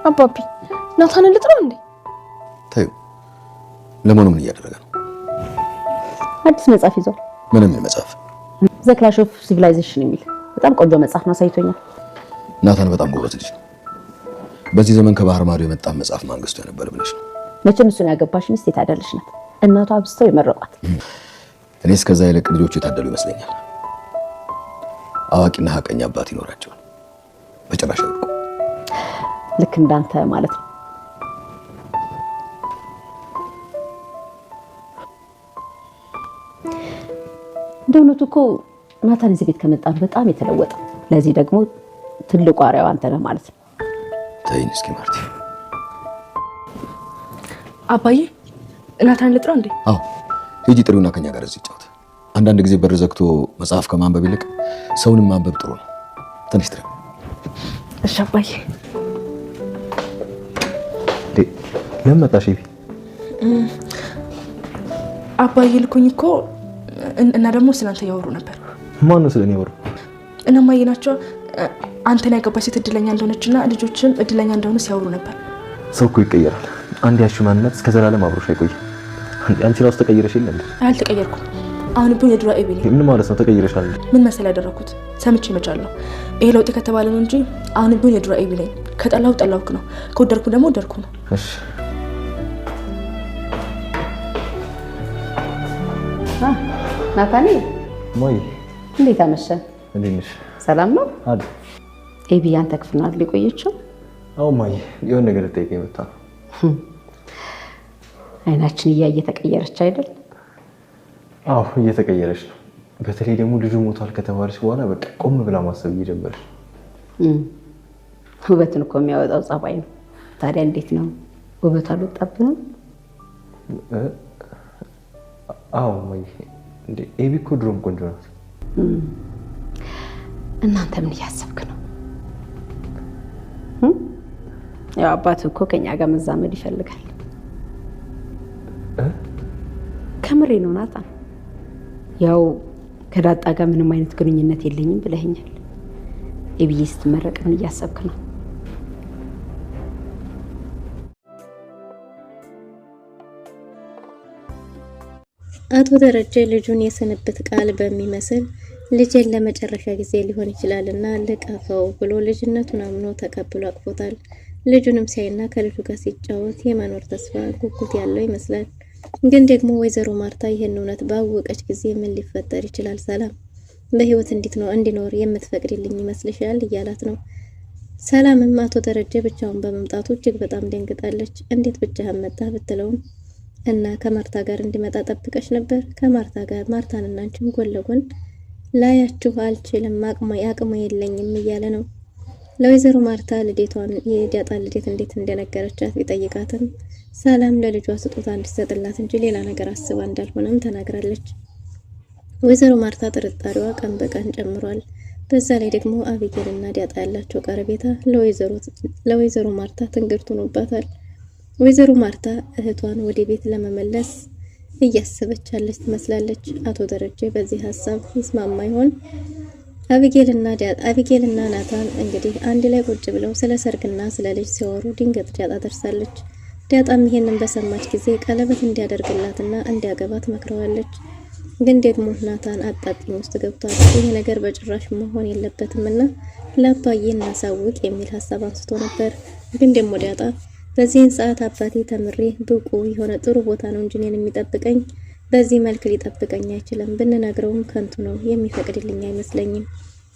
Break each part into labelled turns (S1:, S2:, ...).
S1: አባቢ ናታን ልጥራው እንዴ?
S2: ታዩ ለምን እያደረገ ነው?
S3: አዲስ መጽሐፍ ይዟል።
S2: ምንም መጽሐፍ
S3: ዘ ክላሽ ኦፍ ሲቪላይዜሽን የሚል በጣም ቆንጆ መጽሐፍ ነው፣ ሳይቶኛል።
S2: ናታን በጣም ጎበዝ ልጅ ነው። በዚህ ዘመን ከባህር ማዶ የመጣ መጽሐፍ ማንገስቱ የነበረ ብለሽ ነው።
S3: መቼም እሱን ያገባሽ ሚስት የታደለች ናት። እናቷ አብስተው የመረቋት።
S2: እኔ እስከዛ ይልቅ ልጆቹ የታደሉ ይመስለኛል። አዋቂና ሀቀኛ አባት ይኖራቸዋል። በጭራሽ አይወድቁ።
S3: ልክ እንዳንተ ማለት ነው። እንደውነቱ እኮ ናታን እዚህ ቤት ከመጣ በጣም የተለወጠ። ለዚህ ደግሞ ትልቁ አሪያው አንተ ነህ ማለት ነው።
S2: ተይኝ እስኪ ማርቲ።
S1: አባዬ ናታን ልጥራው እንዴ?
S2: አዎ ሂጂ ጥሪውና ከኛ ጋር እዚህ ጫወት። አንዳንድ ጊዜ በር ዘግቶ መጽሐፍ ከማንበብ ይልቅ ሰውንም ማንበብ ጥሩ ነው። ትንሽ ጥሪ።
S1: እሺ አባዬ።
S4: ለምን መጣሽ?
S1: አባዬ ልኩኝ እኮ እና ደግሞ ስላንተ ያወሩ ነበር።
S4: ማን ነው ስለኔ ያወሩ?
S1: እነማዬ ናቸው። አንተን ያገባች ሴት እድለኛ እንደሆነችና ልጆችም እድለኛ እንደሆኑ ሲያወሩ ነበር።
S4: ሰው እኮ ይቀየራል። አንድ ያሽ ማንነት እስከ ዘላለም አብሮሽ አይቆይም። አንቺ ራስ ተቀይረሽ የለ እንዴ?
S1: አልተቀየርኩም። አሁን ብቻ የድሮ ኤቢ ነኝ።
S4: ምን ማለት ነው ተቀይረሻል?
S1: ምን መሰል ያደረኩት ሰምቼ መጫለሁ። ይሄ ለውጥ ከተባለ ነው እንጂ አሁን ብቻ የድሮ ኤቢ ነኝ። ከጠላሁ ጠላሁክ ነው፣ ከወደድኩ ደግሞ ወደድኩ ነው።
S4: እሺ
S3: ናታኒ
S4: ማይ
S3: እንዴት አመሸ?
S4: እንዴት ነሽ?
S3: ሰላም ነው
S4: አለ።
S3: ኤቢ አንተ ክፍል ነው አይደል የቆየችው?
S4: አዎ ማይ የሆነ ነገር ልጠይቀኝ መጣ።
S3: አይናችን እያየ ተቀየረች አይደል?
S4: አዎ እየተቀየረች ነው። በተለይ ደግሞ ልጁ ሞቷል ከተባለች በኋላ በቃ ቆም ብላ ማሰብ እየጀመረች።
S3: ውበትን እኮ የሚያወጣው ጸባይ ነው። ታዲያ እንዴት ነው ውበት አልወጣብህም?
S4: አዎ ማይ እንዴ ኤቢ እኮ ድሮም ቆንጆ ናት።
S3: እናንተ ምን እያሰብክ ነው? ያው አባቱ እኮ ከኛ ጋር መዛመድ ይፈልጋል። ከምሬ ነው ናታን። ያው ከዳጣ ጋር ምንም አይነት ግንኙነት የለኝም ብለኸኛል። ኤቢዬ ስትመረቅ ምን እያሰብክ ነው?
S5: አቶ ደረጀ ልጁን የስንብት ቃል በሚመስል ልጅን ለመጨረሻ ጊዜ ሊሆን ይችላልና ልቀፈው ብሎ ልጅነቱን አምኖ ተቀብሎ አቅፎታል። ልጁንም ሲያይና ከልጁ ጋር ሲጫወት የመኖር ተስፋ ጉጉት ያለው ይመስላል። ግን ደግሞ ወይዘሮ ማርታ ይህን እውነት ባወቀች ጊዜ ምን ሊፈጠር ይችላል? ሰላም በህይወት እንዲኖር የምትፈቅድልኝ ይመስልሻል? እያላት ነው። ሰላምም አቶ ደረጀ ብቻውን በመምጣቱ እጅግ በጣም ደንግጣለች። እንዴት ብቻህን መጣህ ብትለውም እና ከማርታ ጋር እንዲመጣ ጠብቀሽ ነበር? ከማርታ ጋር ማርታንና አንቺም ጎን ለጎን ላያችሁ አልችልም፣ አቅሙ የለኝም እያለ ነው። ለወይዘሮ ማርታ ልደቷን የዳጣ ልደት እንዴት እንደነገረቻት ቢጠይቃትም ሰላም ለልጇ ስጦታ እንድትሰጥላት እንጂ ሌላ ነገር አስባ እንዳልሆነም ተናግራለች። ወይዘሮ ማርታ ጥርጣሬዋ ቀን በቀን ጨምሯል። በዛ ላይ ደግሞ አብይልና ዳጣ ያላቸው ቀረቤታ ለወይዘሮ ማርታ ትንግርት ሆኖባታል። ወይዘሮ ማርታ እህቷን ወደ ቤት ለመመለስ እያሰበች ያለች ትመስላለች። አቶ ደረጀ በዚህ ሀሳብ ይስማማ ይሆን? አቢጌልና ናታን እንግዲህ አንድ ላይ ቁጭ ብለው ስለ ሰርግና ስለ ልጅ ሲያወሩ ድንገት ዳጣ ደርሳለች። ዳጣም ይሄንን በሰማች ጊዜ ቀለበት እንዲያደርግላትና እንዲያገባት መክረዋለች። ግን ደግሞ ናታን አጣጥኝ ውስጥ ገብቷል። ይሄ ነገር በጭራሽ መሆን የለበትምና ለአባዬ እናሳውቅ የሚል ሀሳብ አንስቶ ነበር። ግን ደግሞ ዳጣ በዚህን ሰዓት አባቴ ተምሬ ብቁ የሆነ ጥሩ ቦታ ነው እንጂ እኔን የሚጠብቀኝ በዚህ መልክ ሊጠብቀኝ አይችልም። ብንነግረውም ከንቱ ነው፣ የሚፈቅድልኝ አይመስለኝም።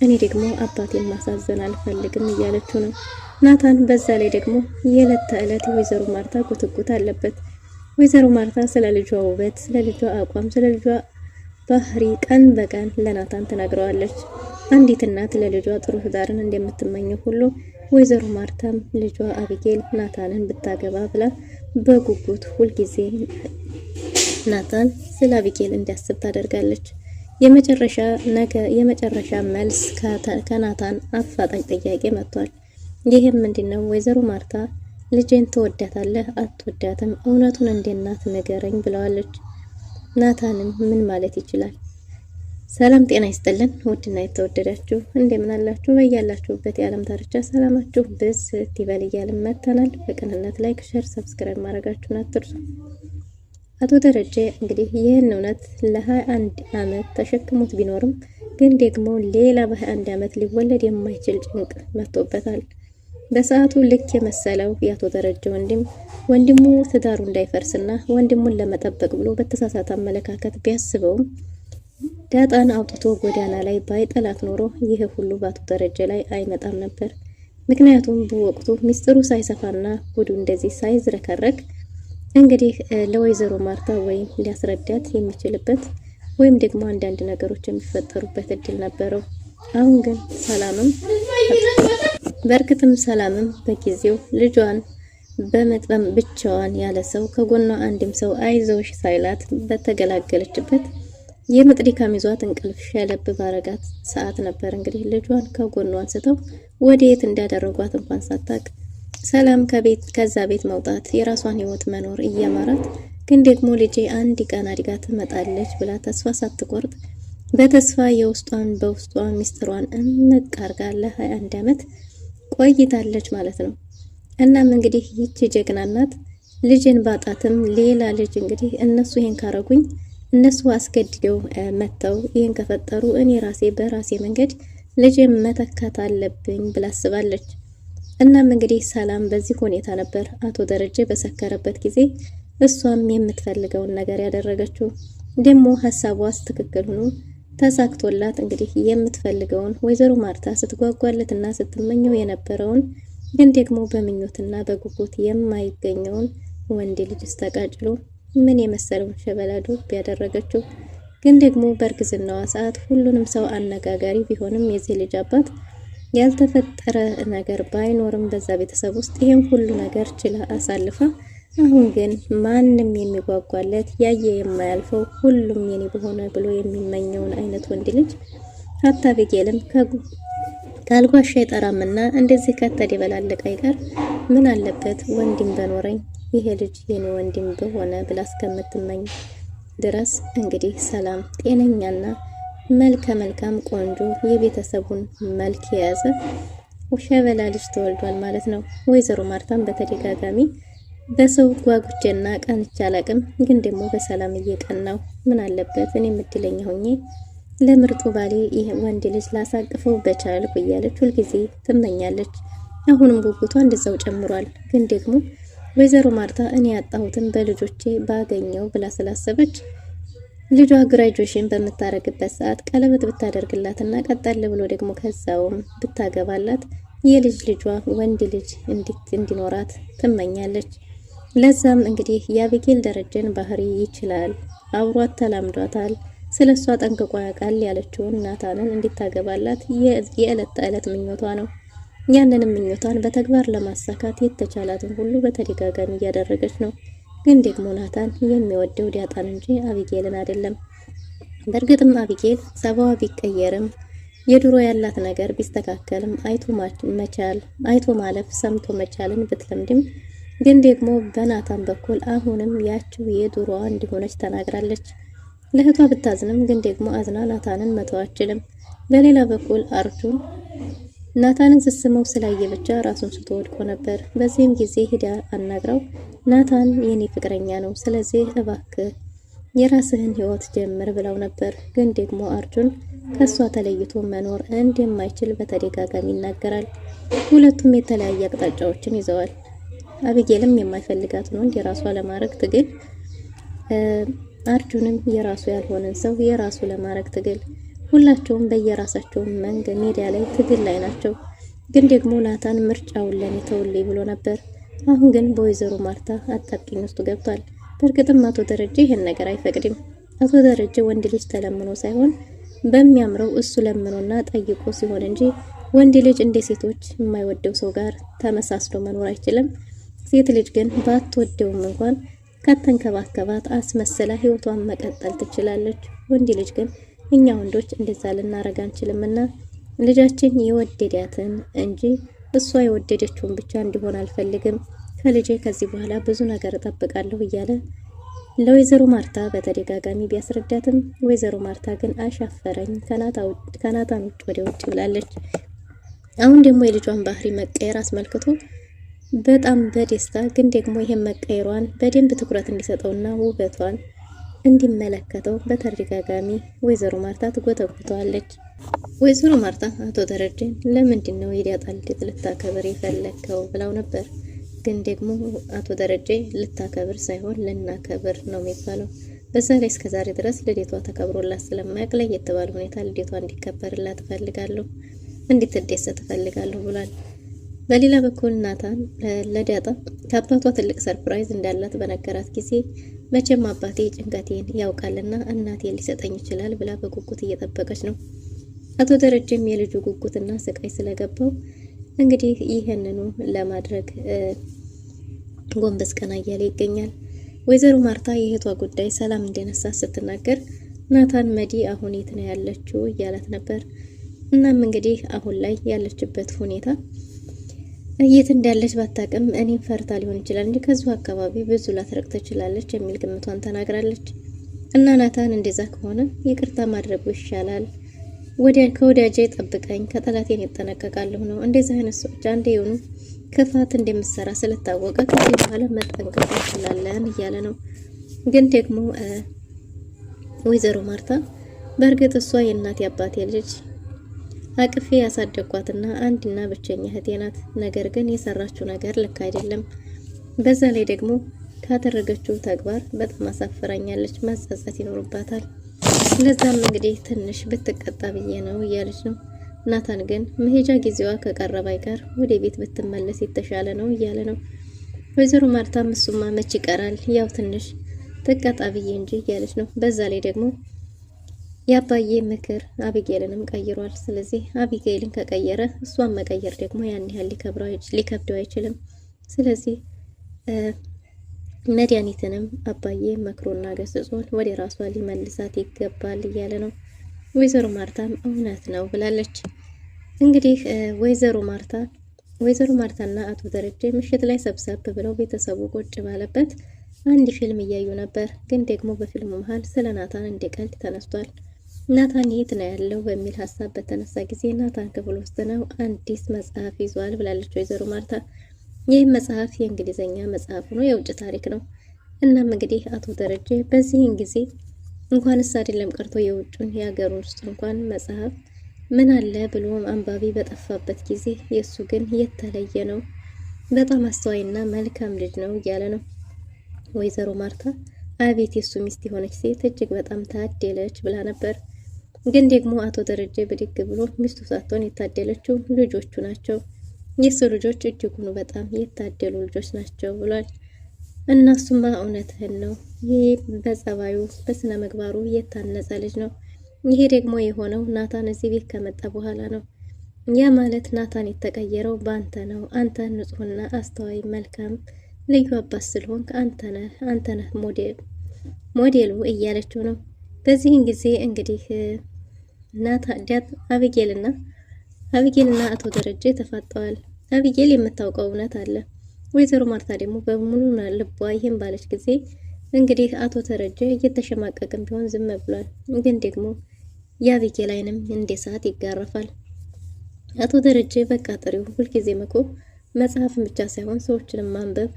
S5: እኔ ደግሞ አባቴን ማሳዘን አልፈልግም እያለችው ነው። ናታን በዛ ላይ ደግሞ የዕለት ተዕለት ወይዘሮ ማርታ ጉትጉት አለበት። ወይዘሮ ማርታ ስለ ልጇ ውበት፣ ስለ ልጇ አቋም፣ ስለ ልጇ ባህሪ ቀን በቀን ለናታን ትነግረዋለች። አንዲት እናት ለልጇ ጥሩ ትዳርን እንደምትመኘው ሁሉ ወይዘሮ ማርታም ልጇ አቢጌል ናታንን ብታገባ ብላ በጉጉት ሁልጊዜ ናታን ስለ አቢጌል እንዲያስብ ታደርጋለች። የመጨረሻ መልስ ከናታን አፋጣኝ ጥያቄ መጥቷል። ይህም ምንድነው? ወይዘሮ ማርታ ልጄን ትወዳታለህ አትወዳትም? እውነቱን እንደ እናት ንገረኝ ብለዋለች። ናታንም ምን ማለት ይችላል? ሰላም ጤና ይስጥልን ውድና የተወደዳችሁ እንደምን አላችሁ? በያላችሁበት የዓለም ዳርቻ ሰላማችሁ ብዝት ይበል እያልን መጥተናል። በቅንነት ላይክ፣ ሼር፣ ሰብስክራይብ ማድረጋችሁን አትርሱ። አቶ ደረጀ እንግዲህ ይህን እውነት ለ21 ዓመት ተሸክሞት ቢኖርም ግን ደግሞ ሌላ በ21 ዓመት ሊወለድ የማይችል ጭንቅ መጥቶበታል። በሰዓቱ ልክ የመሰለው የአቶ ደረጀ ወንድሙ ትዳሩ እንዳይፈርስና ወንድሙን ለመጠበቅ ብሎ በተሳሳተ አመለካከት ቢያስበውም ዳጣን አውጥቶ ጎዳና ላይ ባይጠላት ኖሮ ይህ ሁሉ በአቶ ደረጀ ላይ አይመጣም ነበር። ምክንያቱም በወቅቱ ሚስጥሩ ሳይሰፋና ጉዱ እንደዚህ ሳይዝረከረክ እንግዲህ ለወይዘሮ ማርታ ወይም ሊያስረዳት የሚችልበት ወይም ደግሞ አንዳንድ ነገሮች የሚፈጠሩበት እድል ነበረው። አሁን ግን ሰላምም በጊዜው ልጇን በመጥበም ብቻዋን ያለ ሰው ከጎኗ አንድም ሰው አይዞሽ ሳይላት በተገላገለችበት የምጥ ድካም ይዟት እንቅልፍ ሸለብ ባረጋት ሰዓት ነበር እንግዲህ ልጇን ከጎኗ አንስተው ወዴት እንዳደረጓት እንኳን ሳታቅ ሰላም ከዛ ቤት መውጣት የራሷን ህይወት መኖር እያማራት ግን ደግሞ ልጄ አንድ ቀን አድጋ ትመጣለች ብላ ተስፋ ሳትቆርጥ በተስፋ የውስጧን በውስጧ ሚስጥሯን እምቅ አርጋ ለ21 ዓመት ቆይታለች ማለት ነው። እናም እንግዲህ ይቺ ጀግና ናት። ልጅን ባጣትም ሌላ ልጅ እንግዲህ እነሱ ይሄን ካረጉኝ እነሱ አስገድደው መተው ይሄን ከፈጠሩ እኔ ራሴ በራሴ መንገድ ልጅን መተካት አለብኝ ብላ አስባለች። እናም እንግዲህ ሰላም በዚህ ሁኔታ ነበር አቶ ደረጀ በሰከረበት ጊዜ እሷም የምትፈልገውን ነገር ያደረገችው። ደግሞ ሐሳቧስ ትክክል ሆኖ ተሳክቶላት እንግዲህ የምትፈልገውን ወይዘሮ ማርታ ስትጓጓለትና ስትመኘው የነበረውን ግን ደግሞ በምኞትና በጉጉት የማይገኘውን ወንድ ልጅ ተቃጭሎ ምን የመሰለውን ሸበላ ዱብ ያደረገችው። ግን ደግሞ በእርግዝናዋ ሰዓት ሁሉንም ሰው አነጋጋሪ ቢሆንም የዚህ ልጅ አባት ያልተፈጠረ ነገር ባይኖርም በዛ ቤተሰብ ውስጥ ይሄን ሁሉ ነገር ችላ አሳልፋ አሁን ግን ማንም የሚጓጓለት ያየ የማያልፈው ሁሉም የኔ በሆነ ብሎ የሚመኘውን አይነት ወንድ ልጅ አታቢጌልም ካልጓሻ አይጠራምና እንደዚህ ከተደበላለቀ አይቀር ምን አለበት ወንድም በኖረኝ ይሄ ልጅ የኔ ወንድም በሆነ ብላ እስከምትመኝ ድረስ እንግዲህ ሰላም ጤነኛና መልካም ቆንጆ የቤተሰቡን መልክ የያዘ ሸበላ ልጅ ተወልዷል ማለት ነው። ወይዘሮ ማርታም በተደጋጋሚ በሰው ጓጉቼና ቀንቻ አላቅም፣ ግን ደግሞ በሰላም እየቀናው ምን አለበት እኔ እድለኛ ሆኜ ለምርጡ ባሌ ይሄ ወንድ ልጅ ላሳቅፈው በቻልኩ እያለች ሁልጊዜ ትመኛለች። አሁንም ጉጉቷ እንደዛው ጨምሯል። ግን ደግሞ ወይዘሮ ማርታ እኔ ያጣሁትን በልጆቼ ባገኘው ብላ ስላሰበች ልጇ ግራጁዌሽን በምታረግበት ሰዓት ቀለበት ብታደርግላትና ቀጠል ብሎ ደግሞ ከዛውም ብታገባላት ልጇ ወንድ ልጅ እንዲኖራት ትመኛለች። ለዛም እንግዲህ የአቢጌል ደረጀን ባህሪ ይችላል፣ አብሯት ተላምዷታል፣ ስለሷ ጠንቅቆ ያውቃል ያለችውን ናታንን እንድታገባላት የዕለት ተዕለት ምኞቷ ነው። ያንንም ምኞቷን በተግባር ለማሳካት የተቻላትን ሁሉ በተደጋጋሚ እያደረገች ነው። ግን ደግሞ ናታን የሚወደው ዳጣን እንጂ አቢጌልን አይደለም። በእርግጥም አቢጌል ጸባዋ ቢቀየርም የድሮ ያላት ነገር ቢስተካከልም አይቶ ማለፍ ሰምቶ መቻልን ብትለምድም ግን ደግሞ በናታን በኩል አሁንም ያችው የድሮዋ እንደሆነች ተናግራለች። ለእህቷ ብታዝንም ግን ደግሞ አዝና ናታንን መተው አትችልም። በሌላ በኩል አርጁን ናታንን ስስመው ስላየ ብቻ ራሱን ስቶ ወድቆ ነበር። በዚህም ጊዜ ሄዳ አናግራው ናታን የኔ ፍቅረኛ ነው፣ ስለዚህ እባክህ የራስህን ህይወት ጀምር ብለው ነበር። ግን ደግሞ አርጁን ከሷ ተለይቶ መኖር እንደማይችል በተደጋጋሚ ይናገራል። ሁለቱም የተለያየ አቅጣጫዎችን ይዘዋል። አቢጌልም የማይፈልጋትን ወንድ የራሷ ለማድረግ ትግል፣ አርጁንም የራሱ ያልሆነን ሰው የራሱ ለማድረግ ትግል። ሁላቸውም በየራሳቸው መንገድ ሜዳ ላይ ትግል ላይ ናቸው። ግን ደግሞ ናታን ምርጫውን ለኔ ተውልኝ ብሎ ነበር። አሁን ግን በወይዘሮ ማርታ አጣብቂኝ ውስጥ ገብቷል። በእርግጥም አቶ ደረጀ ይሄን ነገር አይፈቅድም። አቶ ደረጀ ወንድ ልጅ ተለምኖ ሳይሆን በሚያምረው እሱ ለምኖና ጠይቆ ሲሆን እንጂ ወንድ ልጅ እንደ ሴቶች የማይወደው ሰው ጋር ተመሳስሎ መኖር አይችልም። ሴት ልጅ ግን ባትወደውም እንኳን ከተንከባከባት አስመስላ ህይወቷን መቀጠል ትችላለች። ወንድ ልጅ ግን እኛ ወንዶች እንደዛ ልናረግ አንችልምና ልጃችን የወደዳትን እንጂ እሷ የወደደችውን ብቻ እንዲሆን አልፈልግም። ከልጄ ከዚህ በኋላ ብዙ ነገር እጠብቃለሁ እያለ ለወይዘሮ ማርታ በተደጋጋሚ ቢያስረዳትም ወይዘሮ ማርታ ግን አሻፈረኝ ከናታን ውጭ ወደ ውጭ ብላለች። አሁን ደግሞ የልጇን ባህሪ መቀየር አስመልክቶ በጣም በደስታ ግን ደግሞ ይሄን መቀየሯን በደንብ ትኩረት እንዲሰጠውና ውበቷን እንዲመለከተው በተደጋጋሚ ወይዘሮ ማርታ ትጎተጉተዋለች። ወይዘሮ ማርታ አቶ ደረጀን ለምንድን ነው የዳጣ ልደት ልታከብር የፈለግከው ብላው ነበር። ግን ደግሞ አቶ ደረጀ ልታከብር ሳይሆን ልናከብር ነው የሚባለው። በዛ ላይ እስከዛሬ ድረስ ልደቷ ተከብሮላት ስለማያውቅ ለየት ባለ ሁኔታ ልደቷ እንዲከበርላት እፈልጋለሁ፣ እንድትደሰት እፈልጋለሁ ብሏል። በሌላ በኩል ናታን ለዳጣ ከአባቷ ትልቅ ሰርፕራይዝ እንዳላት በነገራት ጊዜ መቼም አባቴ ጭንቀቴን ያውቃልና እናቴ ሊሰጠኝ ይችላል ብላ በጉጉት እየጠበቀች ነው። አቶ ደረጀም የልጁ ጉጉትና ስቃይ ስለገባው እንግዲህ ይህንኑ ለማድረግ ጎንበስ ቀና እያለ ይገኛል። ወይዘሮ ማርታ የእህቷ ጉዳይ ሰላም እንደነሳ ስትናገር ናታን መዲ አሁን የት ነው ያለችው እያላት ነበር። እናም እንግዲህ አሁን ላይ ያለችበት ሁኔታ የት እንዳለች ባታቅም እኔም ፈርታ ሊሆን ይችላል እንጂ ከዚሁ አካባቢ ብዙ ላትረቅ ትችላለች የሚል ግምቷን ተናግራለች። እና ናታን እንደዛ ከሆነ ይቅርታ ማድረጉ ይሻላል፣ ከወዳጄ ጠብቀኝ፣ ከጠላቴን ይጠነቀቃለሁ ነው። እንደዚህ አይነት ሰዎች አንዴ የሆኑ ክፋት እንደምትሰራ ስለታወቀ ከዚህ በኋላ መጠንቀቅ እንችላለን እያለ ነው። ግን ደግሞ ወይዘሮ ማርታ በእርግጥ እሷ የእናቴ አባቴ ልጅ አቅፌ ያሳደግኳትና አንድና ብቸኛ እህቴ ናት። ነገር ግን የሰራችው ነገር ልክ አይደለም። በዛ ላይ ደግሞ ካደረገችው ተግባር በጣም አሳፍራኛለች፣ መጸጸት ይኖርባታል። ስለዛም እንግዲህ ትንሽ ብትቀጣ ብዬ ነው እያለች ነው። ናታን ግን መሄጃ ጊዜዋ ከቀረበ አይቀር ወደ ቤት ብትመለስ የተሻለ ነው እያለ ነው። ወይዘሮ ማርታም እሱማ መች ይቀራል ያው ትንሽ ትቀጣ ብዬ እንጂ እያለች ነው። በዛ ላይ ደግሞ የአባዬ ምክር አቢጌልንም ቀይሯል። ስለዚህ አቢጌልን ከቀየረ እሷን መቀየር ደግሞ ያን ያህል ሊከብደው አይችልም። ስለዚህ መድኃኒትንም አባዬ መክሮና ገስጾን ወደ ራሷ ሊመልሳት ይገባል እያለ ነው። ወይዘሮ ማርታም እውነት ነው ብላለች። እንግዲህ ወይዘሮ ማርታና አቶ ደረጀ ምሽት ላይ ሰብሰብ ብለው ቤተሰቡ ቁጭ ባለበት አንድ ፊልም እያዩ ነበር። ግን ደግሞ በፊልሙ መሀል ስለ ናታን እንደ ቀልድ ተነስቷል። ናታን የት ነው ያለው በሚል ሀሳብ በተነሳ ጊዜ ናታን ክፍል ውስጥ ነው፣ አዲስ መጽሐፍ ይዟል ብላለች ወይዘሮ ማርታ። ይህም መጽሐፍ የእንግሊዝኛ መጽሐፍ ነው፣ የውጭ ታሪክ ነው። እናም እንግዲህ አቶ ደረጀ በዚህን ጊዜ እንኳንስ አይደለም ቀርቶ የውጭን የሀገሩን ውስጥ እንኳን መጽሐፍ ምን አለ ብሎ አንባቢ በጠፋበት ጊዜ የሱ ግን የተለየ ነው፣ በጣም አስተዋይና መልካም ልጅ ነው እያለ ነው። ወይዘሮ ማርታ አቤት የሱ ሚስት የሆነች ሴት እጅግ በጣም ታደለች ብላ ነበር። ግን ደግሞ አቶ ደረጀ ብድግ ብሎ ሚስቱ ሳትሆን የታደለችው ልጆቹ ናቸው፣ የሱ ልጆች እጅጉን በጣም የታደሉ ልጆች ናቸው ብሏል። እናሱማ እውነትህን ነው፣ ይሄ በጸባዩ በስነ ምግባሩ የታነጸ ልጅ ነው። ይሄ ደግሞ የሆነው ናታን እዚህ ቤት ከመጣ በኋላ ነው። ያ ማለት ናታን የተቀየረው በአንተ ነው። አንተ ንጹህና አስተዋይ መልካም ልዩ አባት ስለሆንክ አንተ ነህ ሞዴሉ እያለችው ነው። በዚህን ጊዜ እንግዲህ አቢጌልና አቶ ደረጀ ተፋጠዋል። አቢጌል የምታውቀው እውነት አለ። ወይዘሮ ማርታ ደግሞ በሙሉ ልቧ ይህን ባለች ጊዜ እንግዲህ አቶ ደረጀ እየተሸማቀቅም ቢሆን ዝም ብሏል። ግን ደግሞ የአቢጌል ዓይንም እንደ ሰዓት ይጋረፋል። አቶ ደረጀ በቃ ጥሪው ሁልጊዜም እኮ መጽሐፍን ብቻ ሳይሆን ሰዎችንም ማንበብ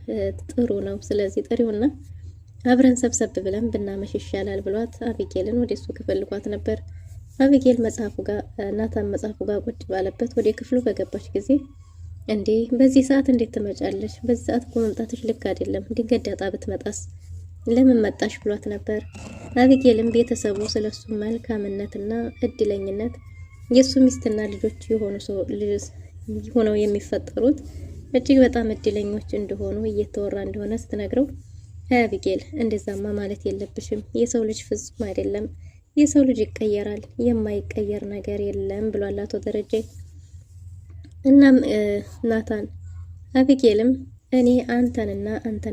S5: ጥሩ ነው። ስለዚህ ጥሪውና አብረን ሰብሰብ ብለን ብናመሽ ይሻላል ብሏት አቢጌልን ወደ እሱ ክፍል ልኳት ነበር። አቢጌል ናታን መጽሐፉ ጋር ቁጭ ባለበት ወደ ክፍሉ በገባች ጊዜ እንዴ በዚህ ሰዓት እንዴት ትመጫለሽ? በዚህ ሰዓት እኮ መምጣትሽ ልክ አይደለም። ድንገት ዳጣ ብትመጣስ ለምን መጣሽ ብሏት ነበር። አቢጌልም ቤተሰቡ ስለሱ መልካምነትና እድለኝነት የሱ ሚስትና ልጆች ሆነው የሚፈጠሩት እጅግ በጣም እድለኞች እንደሆኑ እየተወራ እንደሆነ ስትነግረው አቢጌል እንደዛማ ማለት የለብሽም፣ የሰው ልጅ ፍጹም አይደለም፣ የሰው ልጅ ይቀየራል፣ የማይቀየር ነገር የለም ብሏል አቶ ደረጀ። እናም ናታን አቢጌልም እኔ አንተን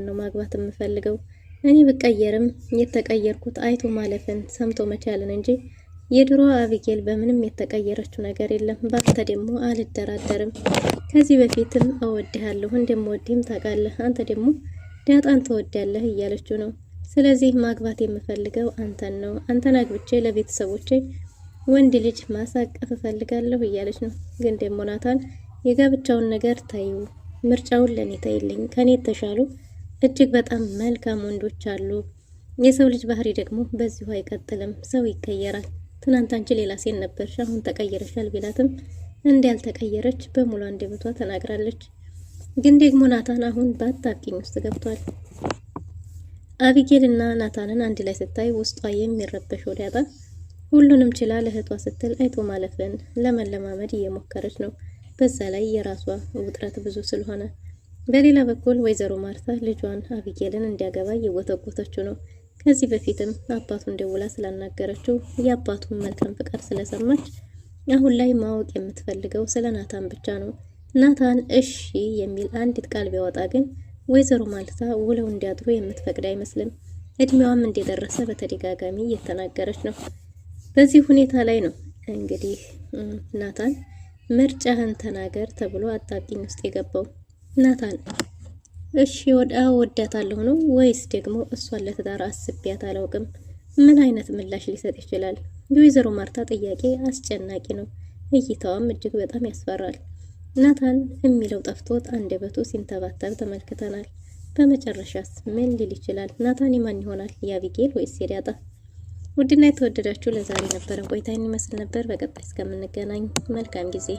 S5: ነው ማግባት የምፈልገው፣ እኔ ብቀየርም የተቀየርኩት አይቶ ማለፍን ሰምቶ መቻልን እንጂ የድሮ አቢጌል በምንም የተቀየረችው ነገር የለም። ባንተ ደግሞ አልደራደርም። ከዚህ በፊትም እወድሃለሁ እንደምወድህም ታውቃለህ። አንተ ደግሞ ዳጣን ትወዳለህ እያለችው ነው። ስለዚህ ማግባት የምፈልገው አንተን ነው። አንተን አግብቼ ለቤተሰቦቼ ወንድ ልጅ ማሳቀፍ እፈልጋለሁ እያለች ነው። ግን ደግሞ ናታን የጋብቻውን ነገር ታዩ፣ ምርጫውን ለኔ ታይልኝ፣ ከኔ የተሻሉ እጅግ በጣም መልካም ወንዶች አሉ። የሰው ልጅ ባህሪ ደግሞ በዚሁ አይቀጥልም፣ ሰው ይቀየራል። ትናንት አንቺ ሌላ ሴት ነበርሽ፣ አሁን ተቀይረሻል ቢላትም እንዳልተቀየረች በሙሉ አንደበቷ ተናግራለች። ግን ደግሞ ናታን አሁን በአጣብቂኝ ውስጥ ገብቷል። አቢጌልና ናታንን አንድ ላይ ስታይ ውስጧ የሚረበሸው ዳጣ ሁሉንም ችላ ለእህቷ ስትል አይቶ ማለፍን ለመለማመድ እየሞከረች ነው። በዛ ላይ የራሷ ውጥረት ብዙ ስለሆነ፣ በሌላ በኩል ወይዘሮ ማርታ ልጇን አቢጌልን እንዲያገባ እየወተጎተችው ነው። ከዚህ በፊትም አባቱን ደውላ ስላናገረችው የአባቱን መልካም ፍቃድ ስለሰማች አሁን ላይ ማወቅ የምትፈልገው ስለ ናታን ብቻ ነው። ናታን እሺ የሚል አንዲት ቃል ቢያወጣ ግን ወይዘሮ ማርታ ውለው እንዲያድሩ የምትፈቅድ አይመስልም። እድሜዋም እንደደረሰ በተደጋጋሚ እየተናገረች ነው። በዚህ ሁኔታ ላይ ነው እንግዲህ ናታን ምርጫህን ተናገር ተብሎ አጣብቂኝ ውስጥ የገባው። ናታን እሺ ወዳታለሁ ነው ወይስ ደግሞ እሷን ለትዳር አስቤያት አላውቅም? ምን አይነት ምላሽ ሊሰጥ ይችላል? የወይዘሮ ማርታ ጥያቄ አስጨናቂ ነው። እይታዋም እጅግ በጣም ያስፈራል። ናታን የሚለው ጠፍቶት አንደበቱ ሲንተባተብ ተመልክተናል። በመጨረሻስ ምን ሊል ይችላል? ናታን የማን ይሆናል? የአቢጌል ወይስ የዳጣ? ውድና የተወደዳችሁ ለዛሬ ነበረን ቆይታ ይመስል ነበር። በቀጣይ እስከምንገናኝ መልካም ጊዜ